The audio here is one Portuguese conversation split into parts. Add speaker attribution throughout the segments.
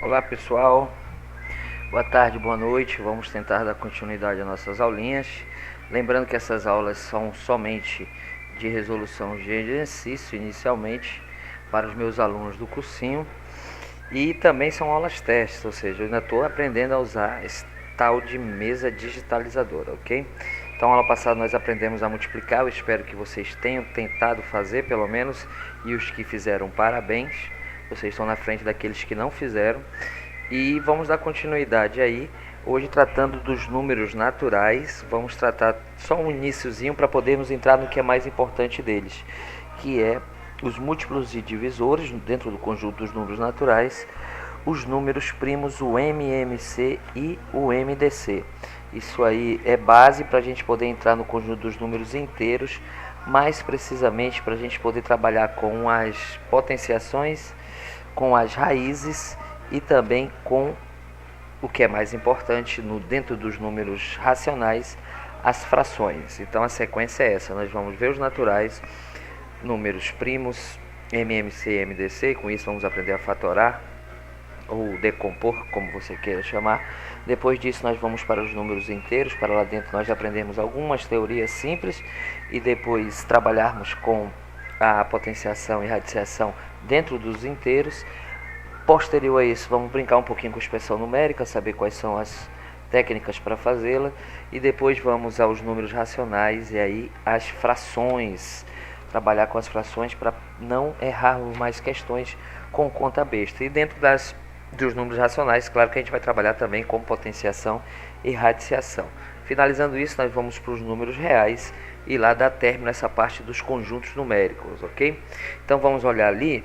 Speaker 1: Olá pessoal, boa tarde, boa noite. Vamos tentar dar continuidade às nossas aulinhas. Lembrando que essas aulas são somente de resolução de exercício inicialmente para os meus alunos do cursinho e também são aulas testes, ou seja, eu ainda estou aprendendo a usar esse tal de mesa digitalizadora, ok? Então, aula passada nós aprendemos a multiplicar, eu espero que vocês tenham tentado fazer pelo menos, e os que fizeram, parabéns, vocês estão na frente daqueles que não fizeram. E vamos dar continuidade aí, hoje tratando dos números naturais, vamos tratar só um iniciozinho para podermos entrar no que é mais importante deles, que é os múltiplos e divisores dentro do conjunto dos números naturais, os números primos, o MMC e o MDC. Isso aí é base para a gente poder entrar no conjunto dos números inteiros, mais precisamente para a gente poder trabalhar com as potenciações, com as raízes e também com o que é mais importante dentro dos números racionais, as frações. Então a sequência é essa, nós vamos ver os naturais, números primos, MMC e MDC, com isso vamos aprender a fatorar ou decompor, como você queira chamar. Depois disso nós vamos para os números inteiros, para lá dentro nós aprendemos algumas teorias simples e depois trabalharmos com a potenciação e radiciação dentro dos inteiros. Posterior a isso, vamos brincar um pouquinho com expressão numérica, saber quais são as técnicas para fazê-la, e depois vamos aos números racionais e aí as frações, trabalhar com as frações para não errarmos mais questões com conta besta. E dentro dos números racionais, claro que a gente vai trabalhar também com potenciação e radiciação. Finalizando isso, nós vamos para os números reais e lá dá término essa parte dos conjuntos numéricos, ok? Então vamos olhar ali.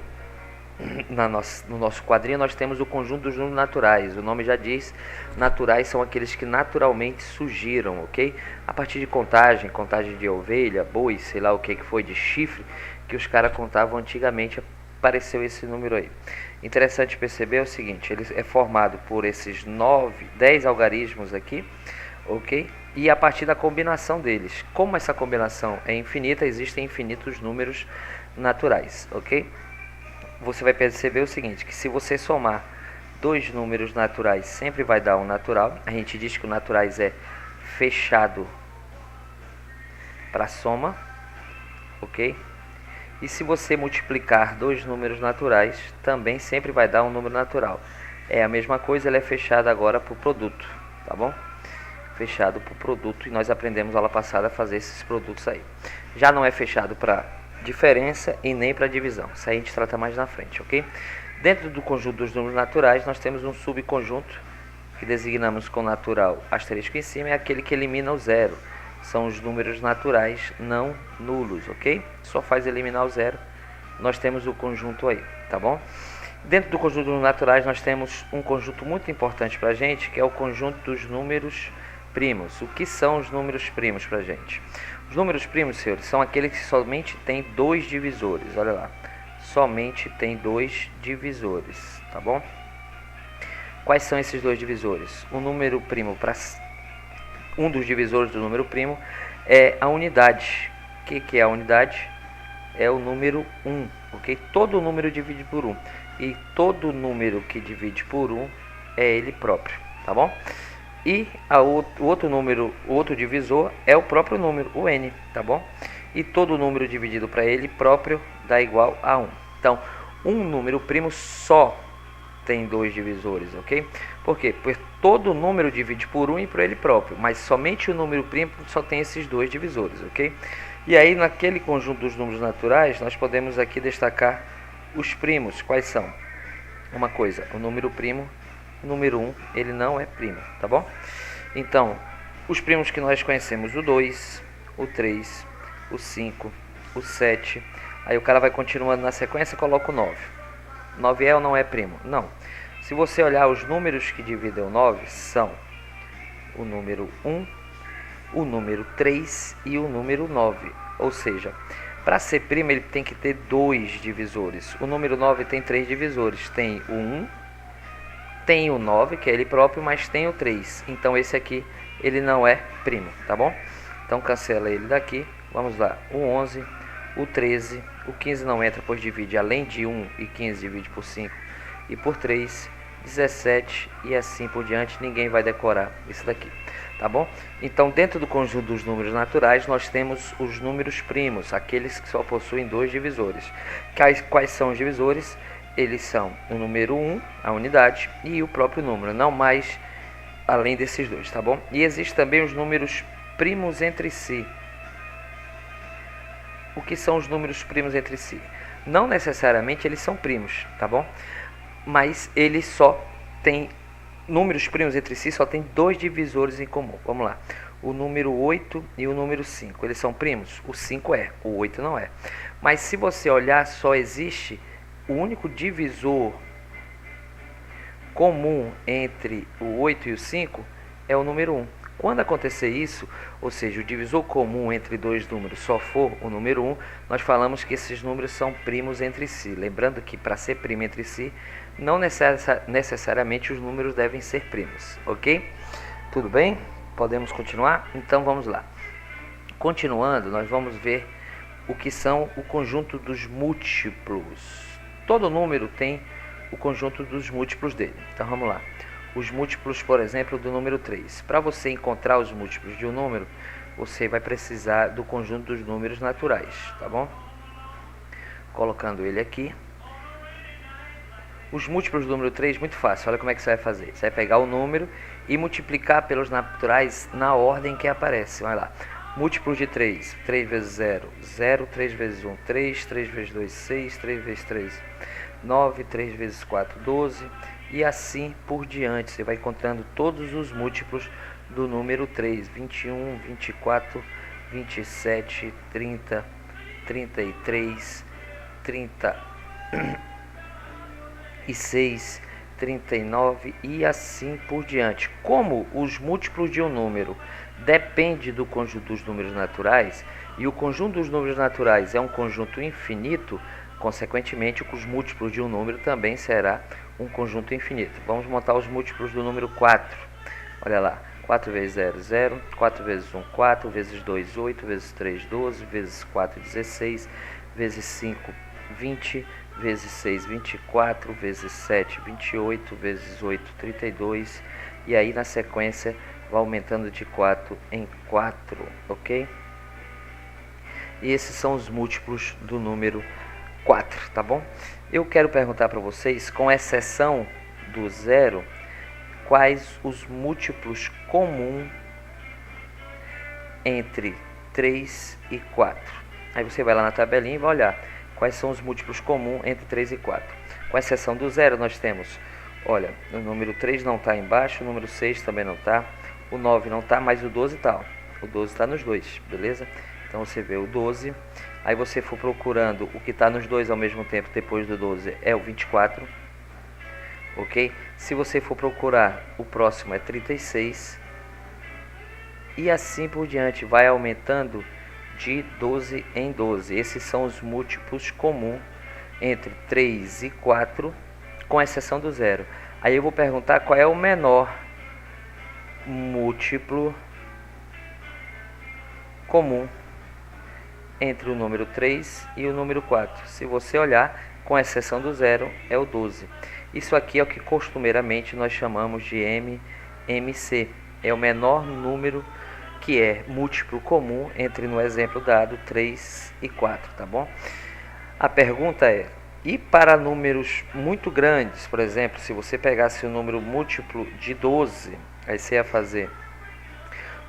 Speaker 1: No nosso quadrinho nós temos o conjunto dos números naturais. O nome já diz, naturais são aqueles que naturalmente surgiram, ok? A partir de contagem de ovelha, boi, sei lá o que foi, de chifre, que os caras contavam antigamente, apareceu esse número aí. Interessante perceber o seguinte, ele é formado por esses 10 algarismos aqui, ok? E a partir da combinação deles. Como essa combinação é infinita, existem infinitos números naturais, ok? Você vai perceber o seguinte, que se você somar dois números naturais, sempre vai dar um natural. A gente diz que o naturais é fechado para soma, ok? E se você multiplicar dois números naturais, também sempre vai dar um número natural. É a mesma coisa, ele é fechado agora para o produto, tá bom? Fechado para o produto, e nós aprendemos aula passada a fazer esses produtos aí. Já não é fechado para diferença e nem para divisão. Isso aí a gente trata mais na frente, ok? Dentro do conjunto dos números naturais, nós temos um subconjunto que designamos com natural asterisco em cima, é aquele que elimina o zero. São os números naturais não nulos, ok? Só faz eliminar o zero. Nós temos o conjunto aí, tá bom? Dentro do conjunto dos naturais, nós temos um conjunto muito importante para a gente, que é o conjunto dos números primos. O que são os números primos para a gente? Os números primos, senhores, são aqueles que somente têm dois divisores. Olha lá, somente tem dois divisores, tá bom? Quais são esses dois divisores? O número primo, um dos divisores do número primo é a unidade. O que é a unidade? É o número 1, ok? Todo número divide por 1. E todo número que divide por 1 é ele próprio, tá bom? E o outro divisor é o próprio número, o n, tá bom? E todo número dividido para ele próprio dá igual a 1. Então, um número primo só tem dois divisores, ok? Por quê? Porque todo número divide por 1 e por ele próprio, mas somente o número primo só tem esses dois divisores, ok? E aí, naquele conjunto dos números naturais, nós podemos aqui destacar os primos. Quais são? Uma coisa, o número primo, o número 1, ele não é primo, tá bom? Então, os primos que nós conhecemos, o 2, o 3, o 5, o 7. Aí o cara vai continuando na sequência e coloca o 9. 9 é ou não é primo? Não. Se você olhar os números que dividem o 9, são o número 1, o número 3 e o número 9. Ou seja, para ser primo ele tem que ter dois divisores. O número 9 tem três divisores. Tem o 1, tem o 9, que é ele próprio, mas tem o 3. Então esse aqui ele não é primo, tá bom? Então cancela ele daqui. Vamos lá, o 11, o 13, o 15 não entra, pois divide além de 1 e 15 divide por 5 e por 3. 17 e assim por diante. Ninguém vai decorar isso daqui, tá bom? Então, dentro do conjunto dos números naturais, nós temos os números primos, aqueles que só possuem dois divisores. Quais são os divisores? Eles são o número 1, a unidade, e o próprio número, não mais além desses dois, tá bom? E existem também os números primos entre si. O que são os números primos entre si? Não necessariamente eles são primos, tá bom? Mas eles só têm, números primos entre si só tem dois divisores em comum. Vamos lá. O número 8 e o número 5, eles são primos? O 5 é, o 8 não é. Mas se você olhar, só existe o único divisor comum entre o 8 e o 5 é o número 1. Quando acontecer isso, ou seja, o divisor comum entre dois números só for o número 1, nós falamos que esses números são primos entre si. Lembrando que para ser primo entre si, não necessariamente os números devem ser primos, ok? Tudo bem? Podemos continuar? Então vamos lá. Continuando, nós vamos ver o que são o conjunto dos múltiplos. Todo número tem o conjunto dos múltiplos dele. Então vamos lá. Os múltiplos, por exemplo, do número 3. Para você encontrar os múltiplos de um número, você vai precisar do conjunto dos números naturais, tá bom? Colocando ele aqui. Os múltiplos do número 3, muito fácil. Olha como é que você vai fazer. Você vai pegar o número e multiplicar pelos naturais na ordem que aparece. Vai lá. Múltiplos de 3. 3 vezes 0, 0. 3 vezes 1, 3. 3 vezes 2, 6. 3 vezes 3, 9. 3 vezes 4, 12. E assim por diante, você vai encontrando todos os múltiplos do número 3, 21, 24, 27, 30, 33, 36, 39 e assim por diante. Como os múltiplos de um número dependem do conjunto dos números naturais, e o conjunto dos números naturais é um conjunto infinito, consequentemente, os múltiplos de um número também será um conjunto infinito. Vamos montar os múltiplos do número 4. Olha lá. 4 vezes 0, 0. 4 vezes 1, 4. Vezes 2, 8. Vezes 3, 12. Vezes 4, 16. Vezes 5, 20. Vezes 6, 24. Vezes 7, 28. Vezes 8, 32. E aí, na sequência, vai aumentando de 4 em 4. Ok? E esses são os múltiplos do número 4, tá bom? Eu quero perguntar para vocês, com exceção do 0, quais os múltiplos comuns entre 3 e 4. Aí você vai lá na tabelinha e vai olhar quais são os múltiplos comuns entre 3 e 4. Com exceção do 0, nós temos, olha, o número 3 não está embaixo, o número 6 também não está, o 9 não está, mas o 12 está. O 12 está nos dois, beleza? Então você vê o 12, aí você for procurando o que está nos dois ao mesmo tempo depois do 12 é o 24, ok? Se você for procurar, o próximo é 36 e assim por diante, vai aumentando de 12 em 12. Esses são os múltiplos comuns entre 3 e 4, com exceção do 0. Aí eu vou perguntar qual é o menor múltiplo comum entre o número 3 e o número 4. Se você olhar, com exceção do 0, é o 12. Isso aqui é o que costumeiramente nós chamamos de MMC. É o menor número que é múltiplo comum entre, no exemplo dado, 3 e 4, tá bom? A pergunta é, e para números muito grandes, por exemplo, se você pegasse o número múltiplo de 12, aí você ia fazer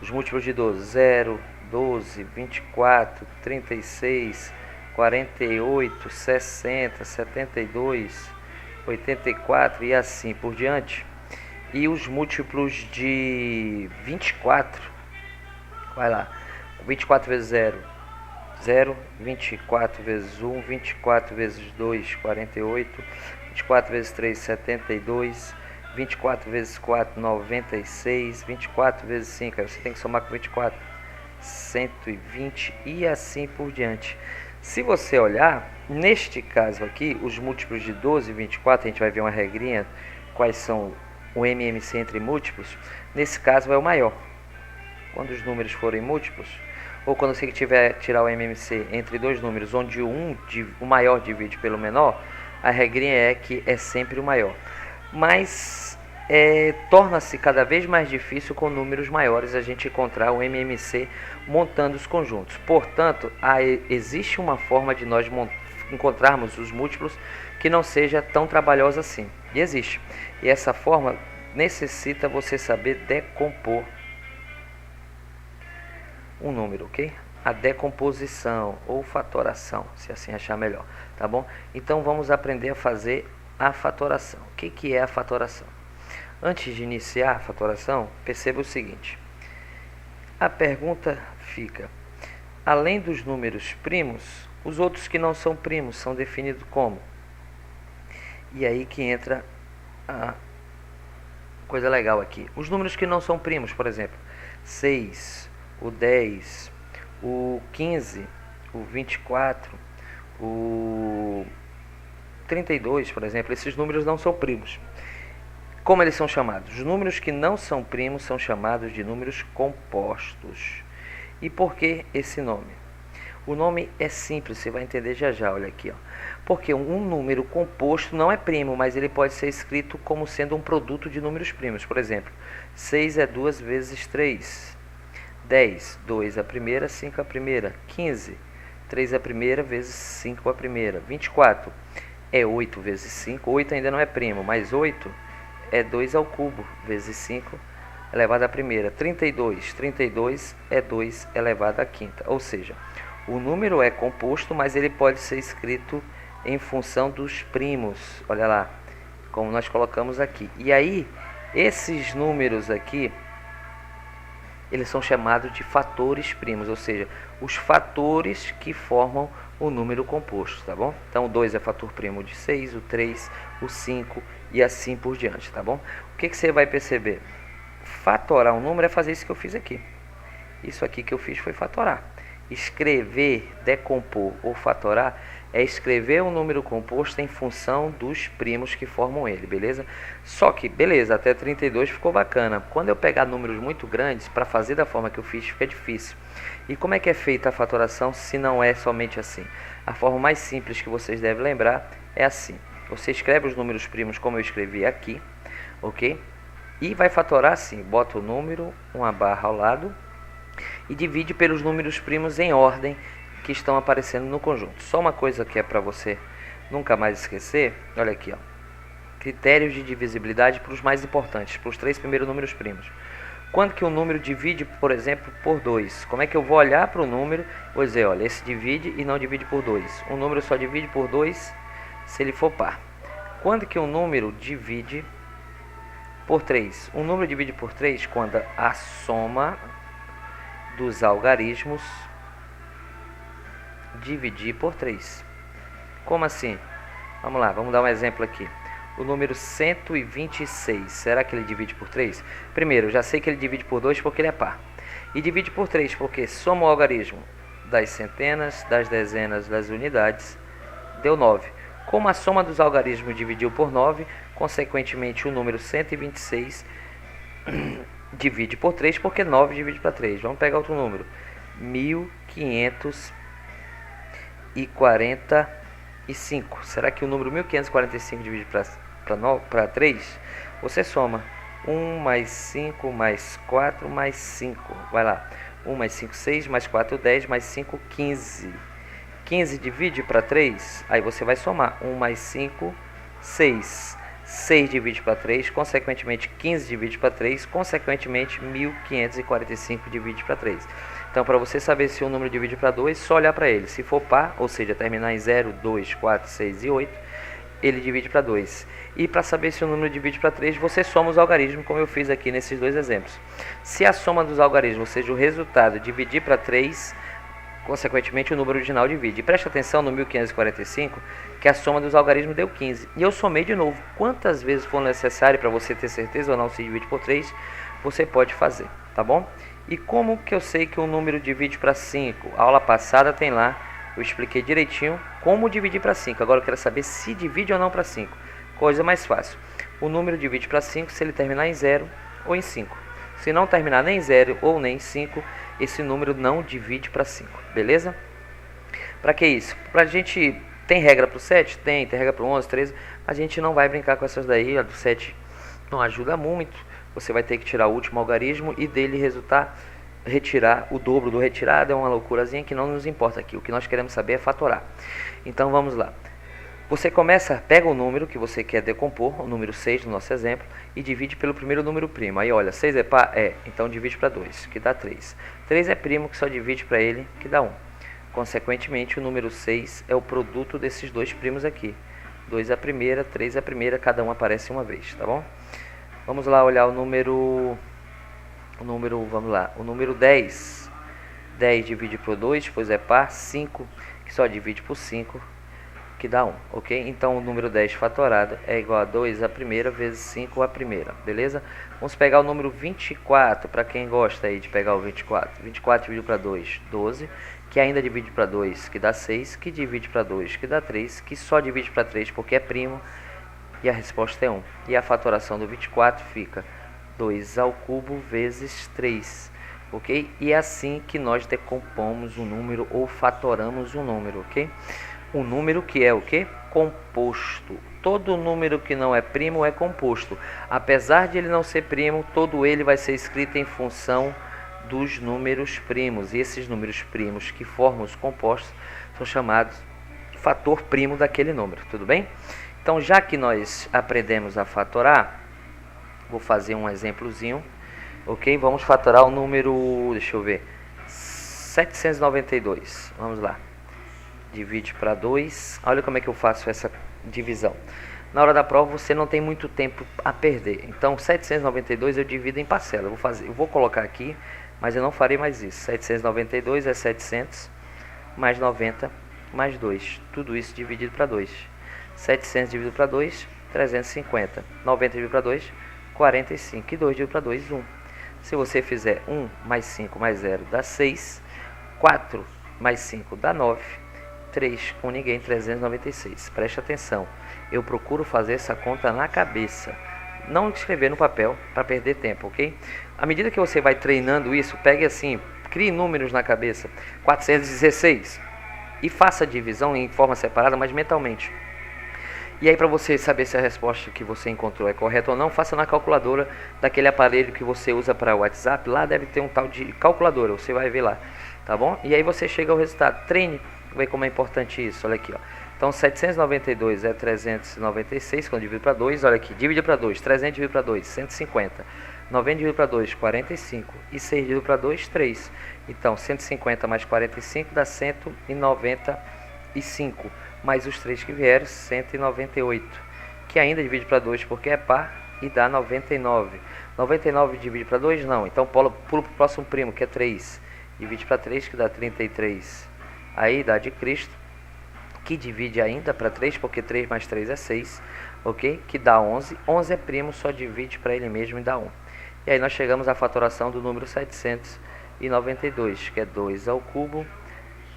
Speaker 1: os múltiplos de 12, 0, 12, 24, 36, 48, 60, 72, 84 e assim por diante. E os múltiplos de 24, vai lá, 24 vezes 0, 0, 24 vezes 1, 24 vezes 2, 48, 24 vezes 3, 72, 24 vezes 4, 96, 24 vezes 5, aí você tem que somar com 24, 120 e assim por diante. Se você olhar, neste caso aqui, os múltiplos de 12 e 24, a gente vai ver uma regrinha, quais são o MMC entre múltiplos. Nesse caso é o maior. Quando os números forem múltiplos, ou quando você tiver tirar o MMC entre dois números, onde o maior divide pelo menor, a regrinha é que é sempre o maior. mas torna-se cada vez mais difícil com números maiores a gente encontrar o MMC montando os conjuntos. Portanto, existe uma forma de nós encontrarmos os múltiplos que não seja tão trabalhosa assim. E existe. E essa forma necessita você saber decompor um número, ok? A decomposição ou fatoração, se assim achar melhor, tá bom? Então vamos aprender a fazer a fatoração. O que é a fatoração? Antes de iniciar a fatoração, perceba o seguinte. A pergunta fica: além dos números primos, os outros que não são primos são definidos como? E aí que entra a coisa legal aqui. Os números que não são primos, por exemplo, 6, o 10, o 15, o 24, o 32, por exemplo, esses números não são primos. Como eles são chamados? Os números que não são primos são chamados de números compostos. E por que esse nome? O nome é simples, você vai entender já já, olha aqui, ó. Porque um número composto não é primo, mas ele pode ser escrito como sendo um produto de números primos. Por exemplo, 6 é 2 vezes 3. 10, 2 a primeira, 5 a primeira. 15, 3 a primeira vezes 5 a primeira. 24 é 8 vezes 5. 8 ainda não é primo, mas 8 é 2 ao cubo vezes 5 elevado à primeira. 32 é 2 elevado à quinta. Ou seja, o número é composto, mas ele pode ser escrito em função dos primos. Olha lá, como nós colocamos aqui. E aí, esses números aqui, eles são chamados de fatores primos, ou seja, os fatores que formam o número composto, tá bom? Então, o 2 é fator primo de 6, o 3, o 5 e assim por diante, tá bom? O que você vai perceber? Fatorar um número é fazer isso que eu fiz aqui. Isso aqui que eu fiz foi fatorar. Escrever, decompor ou fatorar é escrever um número composto em função dos primos que formam ele, beleza? Só que, beleza, até 32 ficou bacana. Quando eu pegar números muito grandes, para fazer da forma que eu fiz, fica difícil. E como é que é feita a fatoração se não é somente assim? A forma mais simples que vocês devem lembrar é assim. Você escreve os números primos como eu escrevi aqui, ok? E vai fatorar assim, bota o número, uma barra ao lado, e divide pelos números primos em ordem que estão aparecendo no conjunto. Só uma coisa que é para você nunca mais esquecer, olha aqui, ó. Critérios de divisibilidade para os mais importantes, para os 3 primeiros números primos. Quando que um número divide, por exemplo, por 2? Como é que eu vou olhar para o número? Vou dizer, olha, esse divide e não divide por 2. Um número só divide por 2 se ele for par. Quando que um número divide por 3? Um número divide por 3 quando a soma dos algarismos dividir por 3. Como assim? Vamos lá, vamos dar um exemplo aqui. O número 126, será que ele divide por 3? Primeiro, eu já sei que ele divide por 2 porque ele é par. E divide por 3 porque soma o algarismo das centenas, das dezenas, das unidades, deu 9. Como a soma dos algarismos dividiu por 9, consequentemente o número 126 divide por 3 porque 9 divide para 3. Vamos pegar outro número. 1545. Será que o número 1545 divide para 3? Você soma 1 mais 5 mais 4 mais 5. Vai lá. 1 mais 5, 6, mais 4, 10, mais 5, 15. 15 divide para 3, aí você vai somar 1 mais 5, 6. 6 divide para 3, consequentemente 15 divide para 3, consequentemente 1545 divide para 3. Então, para você saber se um número divide para 2, só olhar para ele. Se for par, ou seja, terminar em 0, 2, 4, 6 e 8, ele divide para 2. E para saber se o número divide para 3, você soma os algarismos, como eu fiz aqui nesses dois exemplos. Se a soma dos algarismos, ou seja, o resultado, dividir para 3, consequentemente o número original divide. E preste atenção no 1545, que a soma dos algarismos deu 15. E eu somei de novo. Quantas vezes for necessário para você ter certeza ou não se divide por 3, você pode fazer, tá bom? E como que eu sei que um número divide para 5? A aula passada tem lá, eu expliquei direitinho como dividir para 5. Agora eu quero saber se divide ou não para 5. Coisa mais fácil. O número divide para 5 se ele terminar em 0 ou em 5. Se não terminar nem em 0 ou nem em 5, esse número não divide para 5, beleza? Para que isso? Pra gente, tem regra para o 7? Tem regra para o 11, 13, a gente não vai brincar com essas daí. A do 7 não ajuda muito. Você vai ter que tirar o último algarismo e dele resultar retirar o dobro do retirado. É uma loucurazinha que não nos importa aqui. O que nós queremos saber é fatorar. Então vamos lá. Você pega o número que você quer decompor, o número 6 no nosso exemplo, e divide pelo primeiro número primo. Aí olha, 6 é par? É, então divide para 2, que dá 3. 3 é primo, que só divide para ele, que dá 1. Consequentemente, o número 6 é o produto desses dois primos aqui. 2 é a primeira, 3 é a primeira, cada um aparece uma vez, tá bom? Vamos lá olhar o número, o número 10. 10 divide por 2, pois é par. 5, que só divide por 5, que dá 1, ok? Então o número 10 fatorado é igual a 2 a primeira vezes 5 a primeira, beleza? Vamos pegar o número 24, para quem gosta aí de pegar o 24. 24 dividido para 2, 12, que ainda divide para 2, que dá 6, que divide para 2, que dá 3, que só divide para 3 porque é primo, e a resposta é 1. E a fatoração do 24 fica 2 ao cubo vezes 3, ok? E é assim que nós decompomos um número ou fatoramos um número, ok? Um número que é o que? Composto. Todo número que não é primo é composto. Apesar de ele não ser primo, todo ele vai ser escrito em função dos números primos. E esses números primos que formam os compostos são chamados de fator primo daquele número. Tudo bem? Então, já que nós aprendemos a fatorar, vou fazer um exemplozinho. Ok? Vamos fatorar o número, deixa eu ver, 792. Vamos lá. Divide para 2. Olha como é que eu faço essa divisão. Na hora da prova você não tem muito tempo a perder. Então 792 eu divido em parcela. Eu vou colocar aqui, mas eu não farei mais isso. 792 é 700 mais 90 mais 2. Tudo isso dividido para 2. 700 dividido para 2, 350. 90 dividido para 2, 45. E 2 dividido para 2, 1. Se você fizer 1 mais 5 mais 0 dá 6. 4 mais 5 dá 9. 3 com ninguém, 396. Preste atenção, eu procuro fazer essa conta na cabeça, não escrever no papel para perder tempo, ok? À medida que você vai treinando isso, pegue assim, crie números na cabeça, 416, e faça a divisão em forma separada, mas mentalmente. E aí, para você saber se a resposta que você encontrou é correta ou não, faça na calculadora daquele aparelho que você usa para o WhatsApp. Lá deve ter um tal de calculadora, você vai ver lá, tá bom? E aí você chega ao resultado. Treine, vê como é importante isso. Olha aqui, ó. Então 792 é 396 quando dividido para 2. Olha aqui, divide para 2, 300 dividido para 2, 150. 90 dividido para 2, 45. E 6 dividido para 2, 3. Então 150 mais 45 dá 195. Mais os 3 que vieram, 198. Que ainda divide para 2 porque é par e dá 99. 99 divide para 2? Não. Então pulo para o próximo primo, que é 3. Divide para 3, que dá 33. Aí dá de Cristo, que divide ainda para 3, porque 3 mais 3 é 6, ok? Que dá 11. 11 é primo, só divide para ele mesmo e dá 1. E aí nós chegamos à fatoração do número 792, que é 2 ao cubo,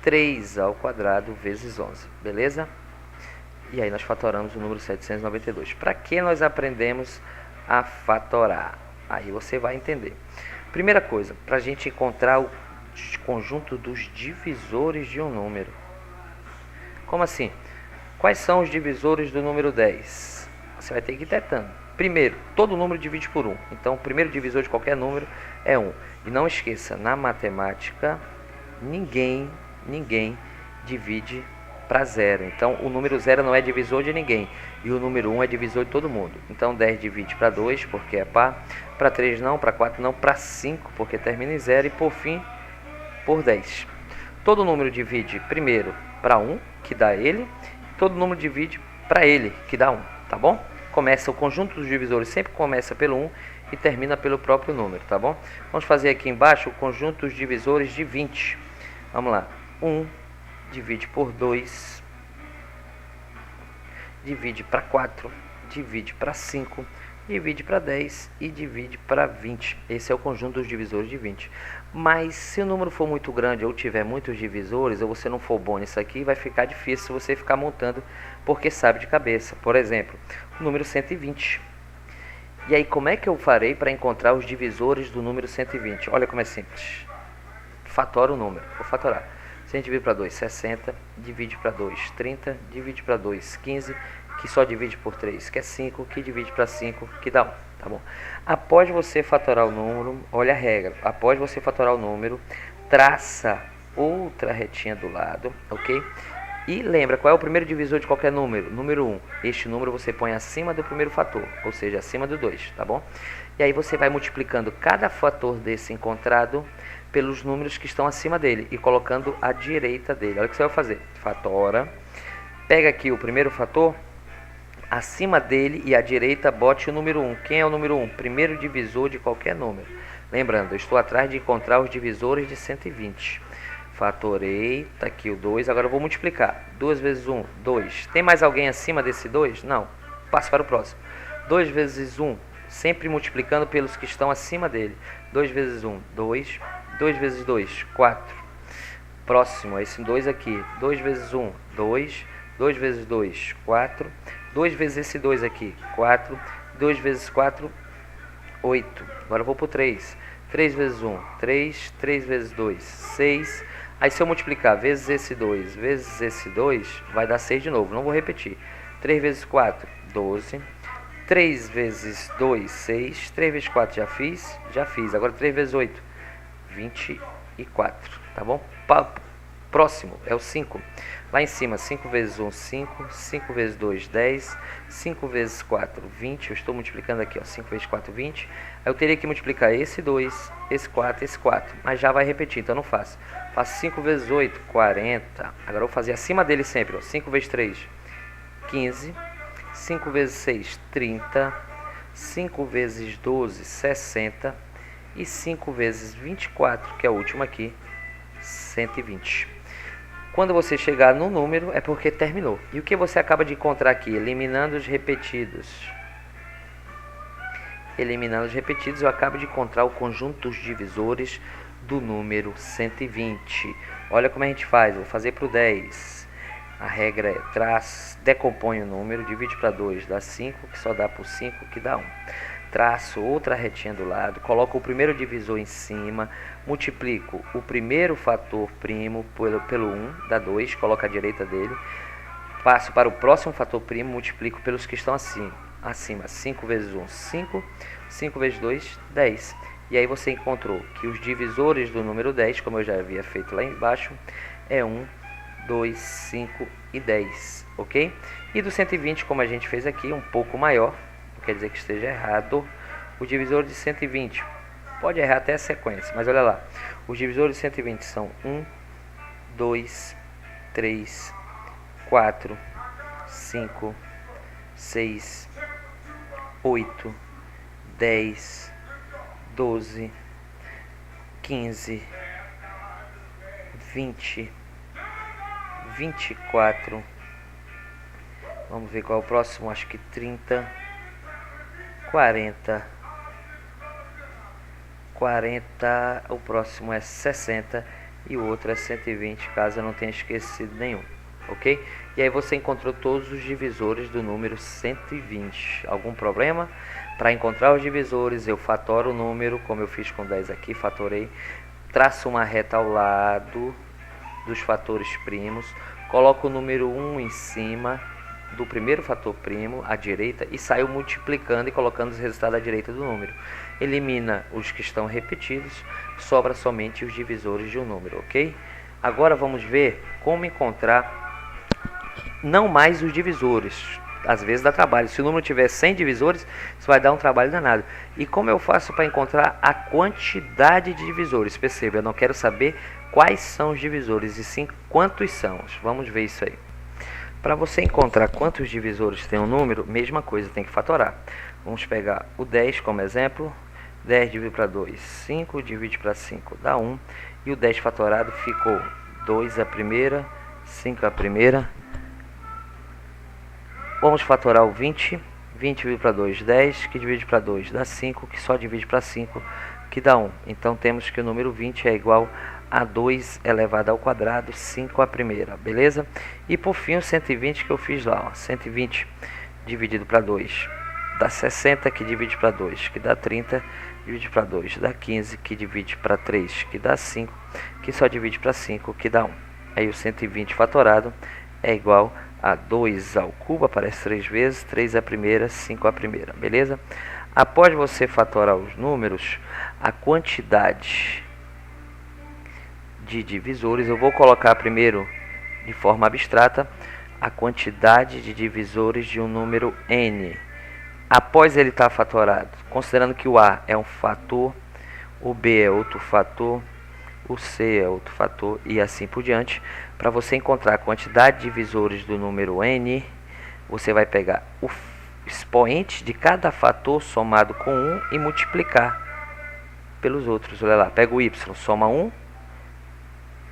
Speaker 1: 3 ao quadrado vezes 11, beleza? E aí nós fatoramos o número 792. Para que nós aprendemos a fatorar? Aí você vai entender. Primeira coisa, para a gente encontrar o conjunto dos divisores de um número. Como assim? Quais são os divisores do número 10? Você vai ter que ir tentando. Primeiro, todo número divide por 1. Então, o primeiro divisor de qualquer número é 1. E não esqueça, na matemática, ninguém divide para 0. Então, o número 0 não é divisor de ninguém. E o número 1 é divisor de todo mundo. Então, 10 divide para 2, porque é par. Para 3 não, para 4 não, para 5, porque termina em 0. E, por fim, por 10. Todo número divide primeiro para 1, que dá ele. Todo número divide para ele, que dá 1, tá bom? Começa o conjunto dos divisores, sempre começa pelo 1 e termina pelo próprio número, tá bom? Vamos fazer aqui embaixo o conjunto dos divisores de 20. Vamos lá. 1 divide por 2, divide para 4, divide para 5, divide para 10 e divide para 20. Esse é o conjunto dos divisores de 20. Mas se o número for muito grande ou tiver muitos divisores, ou você não for bom nisso aqui, vai ficar difícil você ficar montando porque sabe de cabeça. Por exemplo, o número 120. E aí, como é que eu farei para encontrar os divisores do número 120? Olha como é simples. Fatora o número. Vou fatorar. 100 divide para 2, 60. Divide para 2, 30. Divide para 2, 15. que só divide por 3, que é 5, que divide para 5, que dá 1, tá bom? Após você fatorar o número, olha a regra, após você fatorar o número, traça outra retinha do lado, ok? E lembra, qual é o primeiro divisor de qualquer número? Número 1. Este número você põe acima do primeiro fator, ou seja, acima do 2, tá bom? E aí você vai multiplicando cada fator desse encontrado pelos números que estão acima dele e colocando à direita dele. Olha o que você vai fazer. Fatora, pega aqui o primeiro fator, acima dele e à direita bote o número 1. Quem é o número 1? Primeiro divisor de qualquer número. Lembrando, eu estou atrás de encontrar os divisores de 120. Fatorei, tá aqui o 2, agora eu vou multiplicar. 2 vezes 1, 2. Tem mais alguém acima desse 2? Não. Passo para o próximo. 2 vezes 1, sempre multiplicando pelos que estão acima dele. 2 vezes 1, 2. 2 vezes 2, 4. Próximo, esse 2 aqui. 2 vezes 1, 2. 2 vezes 2, 4. 2 vezes esse 2 aqui, 4. 2 vezes 4, 8. Agora eu vou para o 3. 3 vezes 1, 3. 3 vezes 2, 6. Aí se eu multiplicar vezes esse 2, vezes esse 2, vai dar 6 de novo. Não vou repetir. 3 vezes 4, 12. 3 vezes 2, 6. 3 vezes 4 já fiz. Já fiz. Agora 3 vezes 8, 24. Tá bom? Próximo é o 5. Lá em cima, 5 vezes 1, 5. 5 vezes 2, 10. 5 vezes 4, 20. Eu estou multiplicando aqui, ó. 5 vezes 4, 20. Aí eu teria que multiplicar esse 2, esse 4, esse 4. Mas já vai repetir, então não faço. Faço 5 vezes 8, 40. Agora eu vou fazer acima dele sempre, ó. 5 vezes 3, 15. 5 vezes 6, 30. 5 vezes 12, 60. E 5 vezes 24, que é o último aqui, 120. Quando você chegar no número, é porque terminou. E o que você acaba de encontrar aqui? Eliminando os repetidos. Eliminando os repetidos, eu acabo de encontrar o conjunto dos divisores do número 120. Olha como a gente faz. Vou fazer para o 10. A regra é decompõe o número, divide para 2, dá 5, que só dá por 5, que dá 1. Traço outra retinha do lado, coloco o primeiro divisor em cima, multiplico o primeiro fator primo pelo 1, dá 2, coloco à direita dele, passo para o próximo fator primo, multiplico pelos que estão acima. 5 vezes 1, 5, 5 vezes 2, 10. E aí você encontrou que os divisores do número 10, como eu já havia feito lá embaixo, é 1, 2, 5 e 10, ok? E do 120, como a gente fez aqui, um pouco maior, quer dizer que esteja errado. O divisor de 120 pode errar até a sequência, mas olha lá, os divisores de 120 são 1, 2, 3, 4, 5, 6, 8, 10, 12, 15, 20, 24. Vamos ver qual é o próximo, acho que 30, 40, o próximo é 60 e o outro é 120, caso eu não tenha esquecido nenhum, ok? E aí você encontrou todos os divisores do número 120. Algum problema? Para encontrar os divisores, eu fatoro o número, como eu fiz com 10 aqui, fatorei, traço uma reta ao lado dos fatores primos, coloco o número 1 em cima do primeiro fator primo à direita e saio multiplicando e colocando os resultados à direita do número. Elimina os que estão repetidos, sobra somente os divisores de um número, ok? Agora vamos ver como encontrar não mais os divisores. Às vezes dá trabalho. Se o número tiver 100 divisores, isso vai dar um trabalho danado. E como eu faço para encontrar a quantidade de divisores? Perceba, eu não quero saber quais são os divisores, e sim quantos são. Vamos ver isso aí. Para você encontrar quantos divisores tem um número, mesma coisa, tem que fatorar. Vamos pegar o 10 como exemplo. 10 dividido para 2, 5 divide para 5 dá 1. E o 10 fatorado ficou 2 a primeira, 5 a primeira. Vamos fatorar o 20. 20 dividido para 2, 10, que divide para 2 dá 5, que só divide para 5, que dá 1. Então temos que o número 20 é igual a 2 elevado ao quadrado, 5 a primeira, beleza? E por fim o 120 que eu fiz lá, ó, 120 dividido para 2 dá 60, que divide para 2, que dá 30, divide para 2, dá 15, que divide para 3, que dá 5, que só divide para 5, que dá 1. Aí o 120 fatorado é igual a 2 ao cubo, aparece 3 vezes, 3 a primeira, 5 a primeira, beleza? Após você fatorar os números, a quantidade de divisores, eu vou colocar primeiro de forma abstrata, a quantidade de divisores de um número n. Após ele estar fatorado, considerando que o A é um fator, o B é outro fator, o C é outro fator e assim por diante. Para você encontrar a quantidade de divisores do número n, você vai pegar o expoente de cada fator somado com 1 e multiplicar pelos outros. Olha lá, pega o y, soma 1,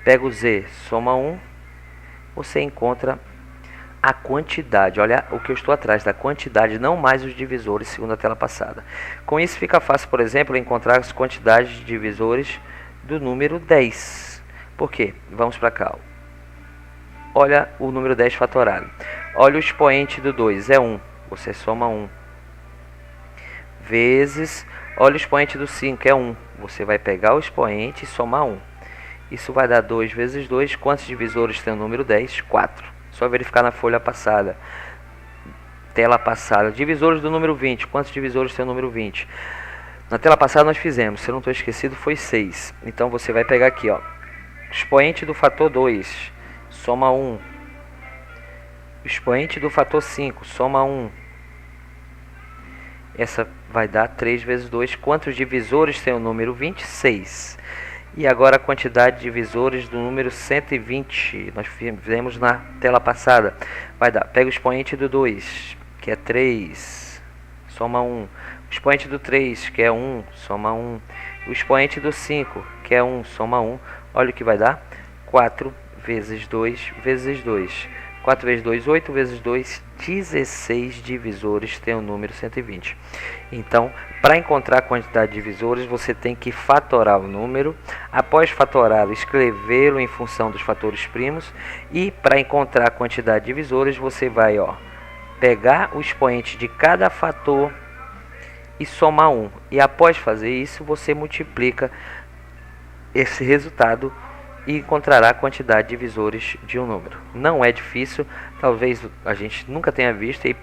Speaker 1: pega o z, soma 1, você encontra a quantidade. Olha o que eu estou atrás da quantidade, não mais os divisores, segundo a tela passada. Com isso fica fácil, por exemplo, encontrar as quantidades de divisores do número 10. Por quê? Vamos para cá. Olha o número 10 fatorado. Olha o expoente do 2, é 1. Você soma 1. Vezes, olha o expoente do 5, é 1. Você vai pegar o expoente e somar 1. Isso vai dar 2 vezes 2. Quantos divisores tem o número 10? 4. Só verificar na folha passada. Tela passada. Divisores do número 20. Quantos divisores tem o número 20? Na tela passada nós fizemos, se eu não estou esquecido, foi 6. Então você vai pegar aqui, ó, expoente do fator 2, soma 1. Expoente do fator 5, soma 1. Essa vai dar 3 vezes 2. Quantos divisores tem o número 20? 6. E agora a quantidade de divisores do número 120. Nós fizemos na tela passada. Vai dar, pega o expoente do 2, que é 3, soma 1. O expoente do 3, que é 1, soma 1. O expoente do 5, que é 1, soma 1. Olha o que vai dar. 4 vezes 2 vezes 2. 4 vezes 2, 8 vezes 2, 16 divisores tem o número 120. Então, para encontrar a quantidade de divisores, você tem que fatorar o número. Após fatorá-lo, escrevê-lo em função dos fatores primos. E para encontrar a quantidade de divisores, você vai pegar o expoente de cada fator e somar 1. E após fazer isso, você multiplica esse resultado e encontrará a quantidade de divisores de um número. Não é difícil, talvez a gente nunca tenha visto e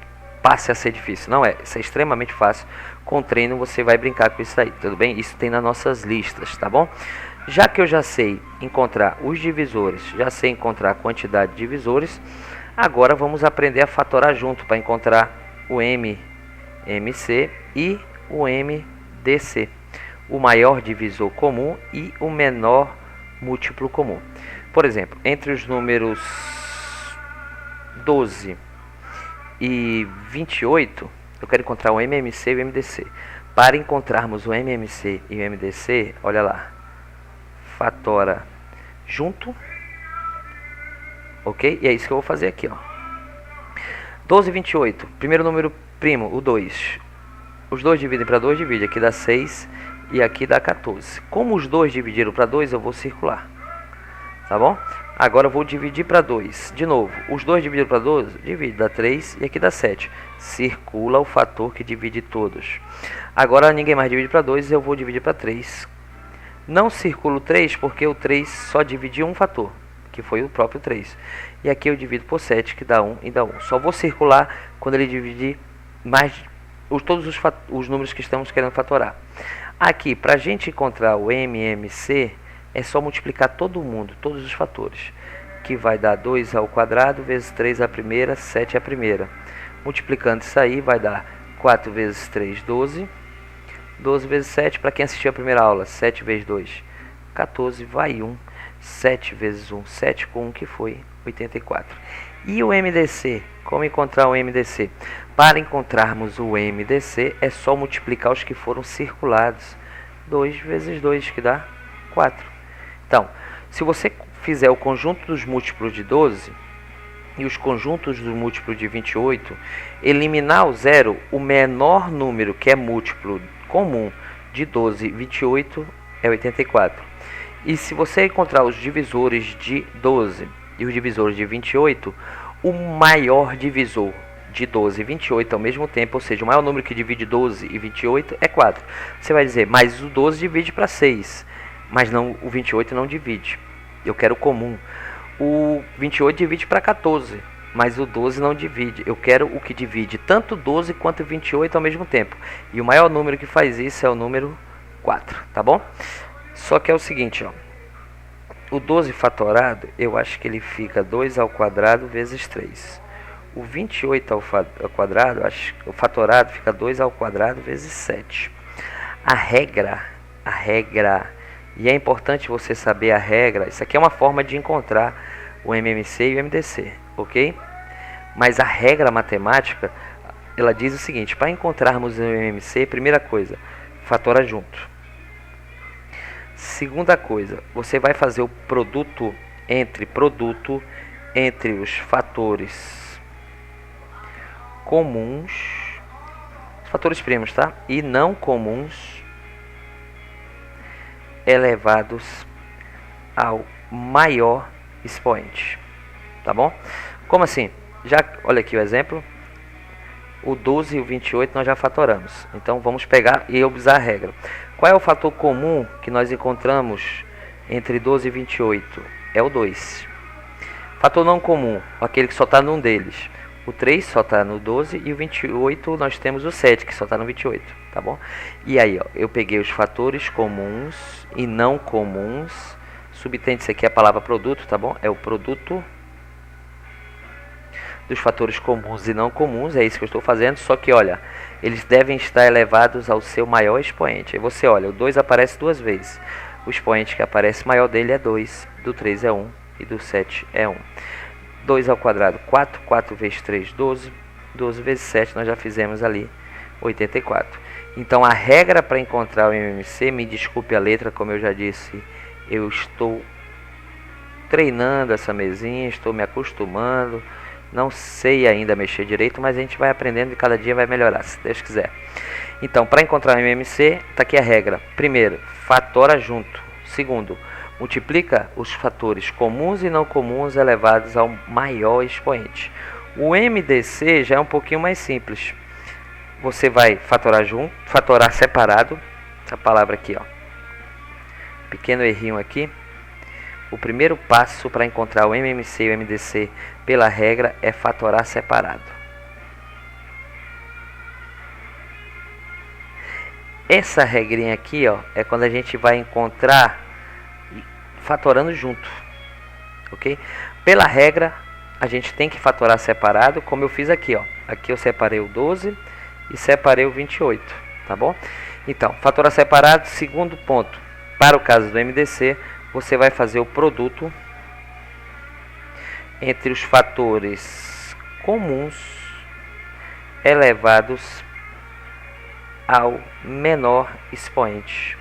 Speaker 1: passe a ser difícil. Não é, isso é extremamente fácil. Com treino você vai brincar com isso aí, tudo bem? Isso tem nas nossas listas, tá bom? Já que eu já sei encontrar os divisores, já sei encontrar a quantidade de divisores, agora vamos aprender a fatorar junto para encontrar o MC e o MDC, o maior divisor comum e o menor múltiplo comum. Por exemplo, entre os números 12 e 28, eu quero encontrar o MMC e o MDC. Para encontrarmos o MMC e o MDC, olha lá, fatora junto, ok? E é isso que eu vou fazer aqui, 12 e 28, primeiro número primo, o 2. Os dois dividem para 2, divide, aqui dá 6 e aqui dá 14. Como os dois dividiram para 2, eu vou circular, tá bom? Agora eu vou dividir para 2, de novo, os dois dividiram para 12, divide, dá 3 e aqui dá 7. Circula o fator que divide todos. Agora ninguém mais divide para 2, eu vou dividir para 3. Não circulo 3 porque o 3 só divide um fator, que foi o próprio 3. E aqui eu divido por 7, que dá 1 e dá 1. Só vou circular quando ele dividir mais todos os números que estamos querendo fatorar. Aqui, para a gente encontrar o MMC, é só multiplicar todo mundo, todos os fatores, que vai dar 2 ao quadrado vezes 3 à primeira, 7 à primeira. Multiplicando isso aí, vai dar 4 vezes 3, 12. 12 vezes 7, para quem assistiu a primeira aula, 7 vezes 2, 14, vai 1. 7 vezes 1, 7 com 1, que foi 84. E o MDC? Como encontrar o MDC? Para encontrarmos o MDC, é só multiplicar os que foram circulados. 2 vezes 2, que dá 4. Então, se você fizer o conjunto dos múltiplos de 12 e os conjuntos dos múltiplos de 28, eliminar o zero, o menor número que é múltiplo comum de 12 e 28 é 84. E se você encontrar os divisores de 12 e os divisores de 28, o maior divisor de 12 e 28 ao mesmo tempo, ou seja, o maior número que divide 12 e 28 é 4. Você vai dizer, mas o 12 divide para 6, mas não, o 28 não divide. Eu quero o comum. O 28 divide para 14, mas o 12 não divide. Eu quero o que divide tanto 12 quanto 28 ao mesmo tempo. E o maior número que faz isso é o número 4, tá bom? Só que é o seguinte, ó. O 12 fatorado, eu acho que ele fica 2 ao quadrado vezes 3. O 28 ao quadrado, o fatorado fica 2 ao quadrado vezes 7. A regra, e é importante você saber a regra, isso aqui é uma forma de encontrar o MMC e o MDC, ok? Mas a regra matemática, ela diz o seguinte, para encontrarmos o MMC, primeira coisa, fatora junto. Segunda coisa, você vai fazer o produto entre os fatores comuns, fatores primos, tá? E não comuns elevados ao maior expoente, tá bom? Como assim? Já olha aqui o exemplo. O 12 e o 28 nós já fatoramos. Então vamos pegar e usar a regra. Qual é o fator comum que nós encontramos entre 12 e 28? É o 2. Fator não comum, aquele que só está num deles. O 3 só está no 12 e o 28 nós temos o 7 que só está no 28, tá bom? E aí, ó, eu peguei os fatores comuns e não comuns. Subtende isso aqui a palavra produto, tá bom? É o produto dos fatores comuns e não comuns, é isso que eu estou fazendo, só que olha, eles devem estar elevados ao seu maior expoente. Aí você olha, o 2 aparece duas vezes, o expoente que aparece maior dele é 2, do 3 é 1 e do 7 é 1. 2 ao quadrado, 4, 4 vezes 3, 12, 12 vezes 7, nós já fizemos ali 84. Então a regra para encontrar o MMC, me desculpe a letra, como eu já disse, eu estou treinando essa mesinha, estou me acostumando, não sei ainda mexer direito, mas a gente vai aprendendo e cada dia vai melhorar, se Deus quiser. Então, para encontrar o MMC, está aqui a regra. Primeiro, fatora junto. Segundo, multiplica os fatores comuns e não comuns elevados ao maior expoente. O MDC já é um pouquinho mais simples. Você vai fatorar junto, fatorar separado. Essa palavra aqui, ó. Pequeno errinho aqui. O primeiro passo para encontrar o MMC e o MDC pela regra é fatorar separado. Essa regrinha aqui, ó, é quando a gente vai encontrar fatorando junto, ok? Pela regra, a gente tem que fatorar separado, como eu fiz aqui, ó. Aqui eu separei o 12 e separei o 28, tá bom? Então, fatorar separado, segundo ponto. Para o caso do MDC, você vai fazer o produto entre os fatores comuns elevados ao menor expoente,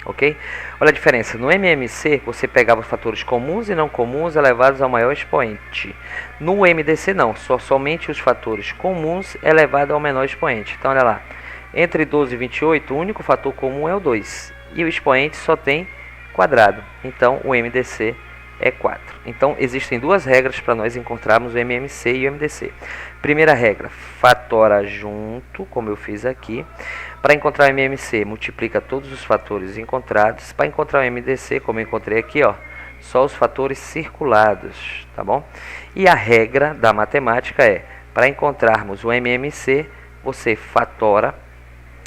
Speaker 1: ok? Olha a diferença, no MMC você pegava os fatores comuns e não comuns elevados ao maior expoente. No MDC não, somente os fatores comuns elevados ao menor expoente. Então olha lá, entre 12 e 28 o único fator comum é o 2 e o expoente só tem quadrado, então o MDC é 4. Então existem duas regras para nós encontrarmos o MMC e o MDC. Primeira regra, fatora junto, como eu fiz aqui. Para encontrar o MMC, multiplica todos os fatores encontrados. Para encontrar o MDC, como eu encontrei aqui, ó, só os fatores circulados, tá bom? E a regra da matemática é, para encontrarmos o MMC, você fatora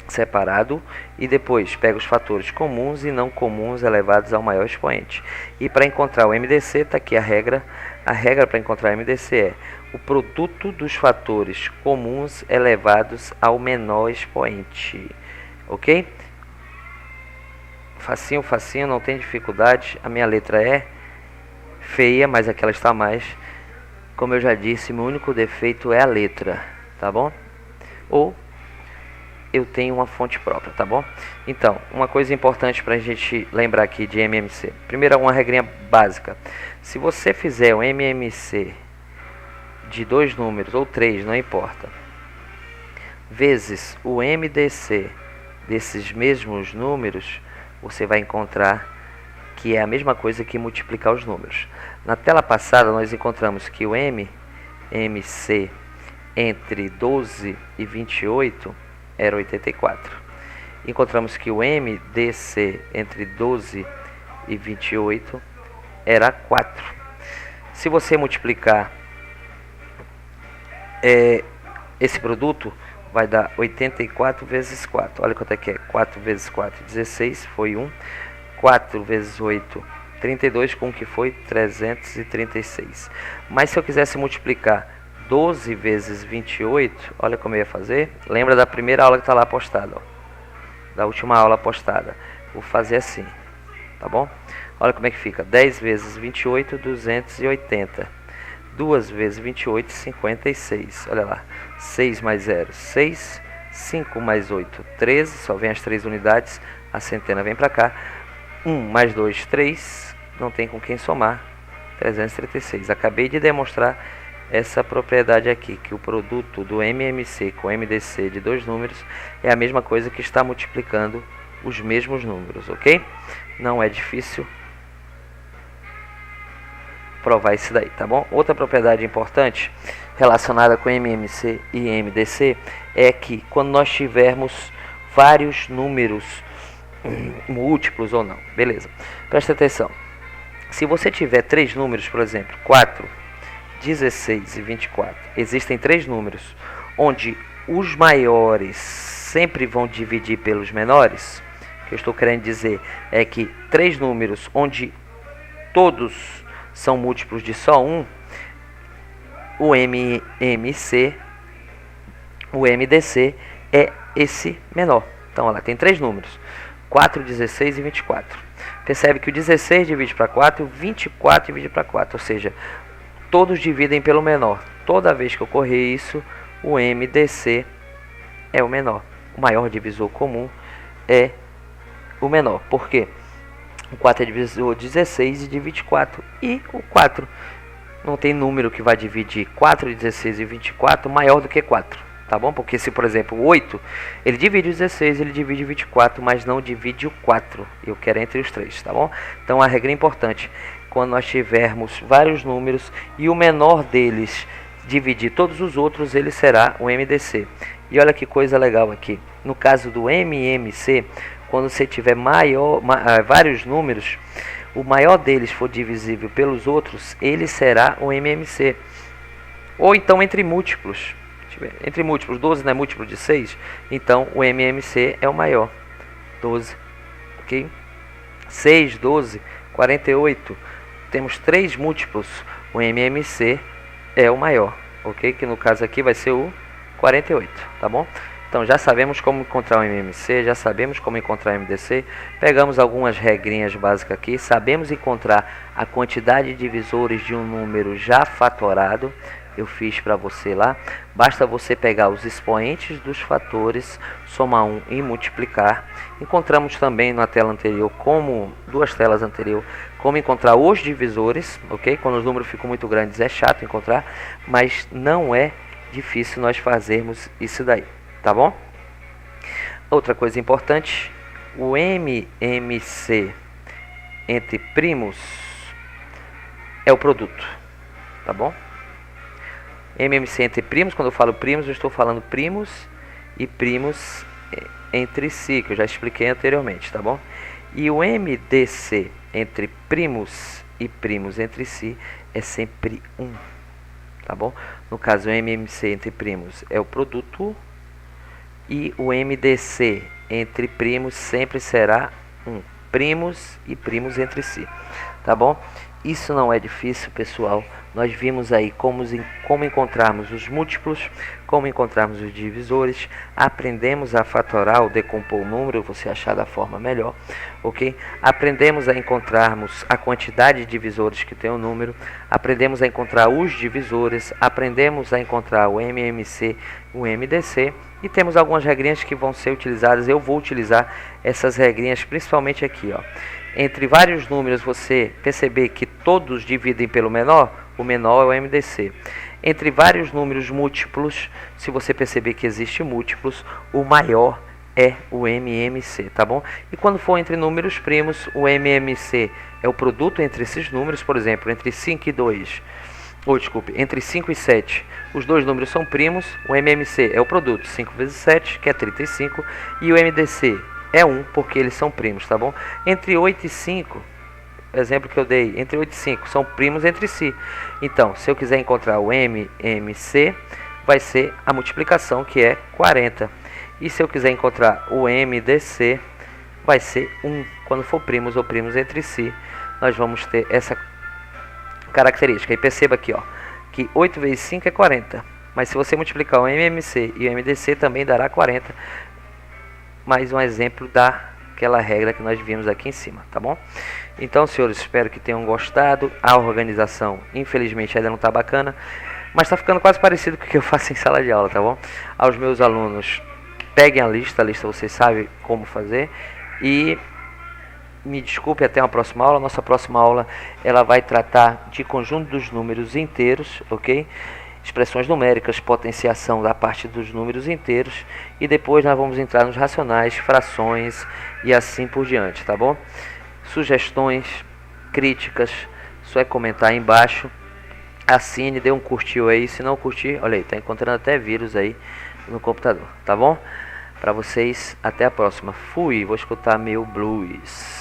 Speaker 1: separado e depois pega os fatores comuns e não comuns elevados ao maior expoente. E para encontrar o MDC, está aqui a regra. A regra para encontrar o MDC é o produto dos fatores comuns elevados ao menor expoente. Ok? Facinho, facinho, não tem dificuldade. A minha letra é feia, mas aqui ela está mais. Como eu já disse, meu único defeito é a letra, tá bom? Ou eu tenho uma fonte própria, tá bom? Então, uma coisa importante para a gente lembrar aqui de MMC. Primeiro, uma regrinha básica. Se você fizer um MMC de 2 números ou 3, não importa, vezes o MDC desses mesmos números, você vai encontrar que é a mesma coisa que multiplicar os números. Na tela passada, nós encontramos que o MMC entre 12 e 28 era 84. Encontramos que o MDC entre 12 e 28 era 4. Se você multiplicar esse produto vai dar 84 vezes 4. Olha quanto é que é. 4 vezes 4, 16, foi 1. 4 vezes 8, 32, com que foi 336. Mas se eu quisesse multiplicar 12 vezes 28, olha como eu ia fazer. Lembra da primeira aula que está lá postada, ó, da última aula postada. Vou fazer assim, tá bom? Olha como é que fica. 10 vezes 28, 280. 2 vezes 28, 56. Olha lá. 6 mais 0, 6. 5 mais 8, 13. Só vem as 3 unidades. A centena vem para cá. 1 mais 2, 3. Não tem com quem somar. 336. Acabei de demonstrar essa propriedade aqui, que o produto do MMC com MDC de dois números é a mesma coisa que está multiplicando os mesmos números, ok? Não é difícil provar isso daí, tá bom? Outra propriedade importante relacionada com MMC e MDC é que quando nós tivermos vários números múltiplos ou não, beleza? Presta atenção. Se você tiver três números, por exemplo, 4, 16 e 24, existem três números onde os maiores sempre vão dividir pelos menores. O que eu estou querendo dizer é que três números onde todos são múltiplos de só um, o MMC, o MDC é esse menor. Então, olha lá, tem três números, 4, 16 e 24. Percebe que o 16 divide para 4 e o 24 divide para 4, ou seja, todos dividem pelo menor. Toda vez que ocorrer isso, o MDC é o menor. O maior divisor comum é o menor. Por quê? O 4 é divisor de 16 e de 24. E o 4 não tem número que vai dividir 4, 16 e 24 maior do que 4. Tá bom? Porque se, por exemplo, o 8, ele divide o 16, ele divide o 24, mas não divide o 4. Eu quero entre os três, tá bom? Então, a regra importante, quando nós tivermos vários números e o menor deles dividir todos os outros, ele será o MDC. E olha que coisa legal aqui. No caso do MMC, quando você tiver vários números, o maior deles for divisível pelos outros, ele será o MMC. Ou então entre múltiplos. Entre múltiplos, 12 não é múltiplo de 6, então o MMC é o maior. 12, ok? 6, 12, 48. Temos três múltiplos, o MMC é o maior, ok? Que no caso aqui vai ser o 48, tá bom? Então já sabemos como encontrar o MMC, já sabemos como encontrar o MDC, pegamos algumas regrinhas básicas aqui, sabemos encontrar a quantidade de divisores de um número já fatorado, eu fiz para você lá, basta você pegar os expoentes dos fatores, somar 1 e multiplicar. Encontramos também na tela anterior, duas telas anteriores, como encontrar os divisores, ok? Quando os números ficam muito grandes é chato encontrar, mas não é difícil nós fazermos isso daí. Tá bom? Outra coisa importante, o MMC entre primos é o produto, tá bom? MMC entre primos, quando eu falo primos, eu estou falando primos e primos entre si, que eu já expliquei anteriormente, tá bom? E o MDC entre primos e primos entre si é sempre 1, tá bom? No caso, o MMC entre primos é o produto e o MDC entre primos sempre será 1. Primos e primos entre si, tá bom? Isso não é difícil, pessoal. Nós vimos aí como encontrarmos os múltiplos, como encontrarmos os divisores, aprendemos a fatorar ou decompor o número, você achar da forma melhor, ok? Aprendemos a encontrarmos a quantidade de divisores que tem o número, aprendemos a encontrar os divisores, aprendemos a encontrar o MMC, o MDC, e temos algumas regrinhas que vão ser utilizadas. Eu vou utilizar essas regrinhas principalmente aqui, ó. Entre vários números, você perceber que todos dividem pelo menor, o menor é o MDC. Entre vários números múltiplos, se você perceber que existe múltiplos, o maior é o MMC, tá bom? E quando for entre números primos, o MMC é o produto entre esses números, por exemplo, entre 5 e 2. Entre 5 e 7, os dois números são primos, o MMC é o produto, 5 vezes 7, que é 35, e o MDC é 1, porque eles são primos, tá bom? Entre 8 e 5, exemplo que eu dei, entre 8 e 5 são primos entre si. Então, se eu quiser encontrar o MMC, vai ser a multiplicação, que é 40. E se eu quiser encontrar o MDC, vai ser 1. Quando for primos ou primos entre si, nós vamos ter essa característica. E perceba aqui, ó, que 8 vezes 5 é 40. Mas se você multiplicar o MMC e o MDC, também dará 40. Mais um exemplo daquela regra que nós vimos aqui em cima, tá bom? Então, senhores, espero que tenham gostado. A organização, infelizmente, ainda não está bacana, mas está ficando quase parecido com o que eu faço em sala de aula, tá bom? Aos meus alunos, peguem a lista vocês sabem como fazer. E me desculpe, até uma próxima aula. Nossa próxima aula, ela vai tratar de conjunto dos números inteiros, ok? Expressões numéricas, potenciação da parte dos números inteiros, e depois nós vamos entrar nos racionais, frações e assim por diante, tá bom? Sugestões, críticas, só é comentar aí embaixo. Assine, dê um curtiu aí. Se não curtir, olha aí, tá encontrando até vírus aí no computador, tá bom? Para vocês, até a próxima. Fui, vou escutar meu blues.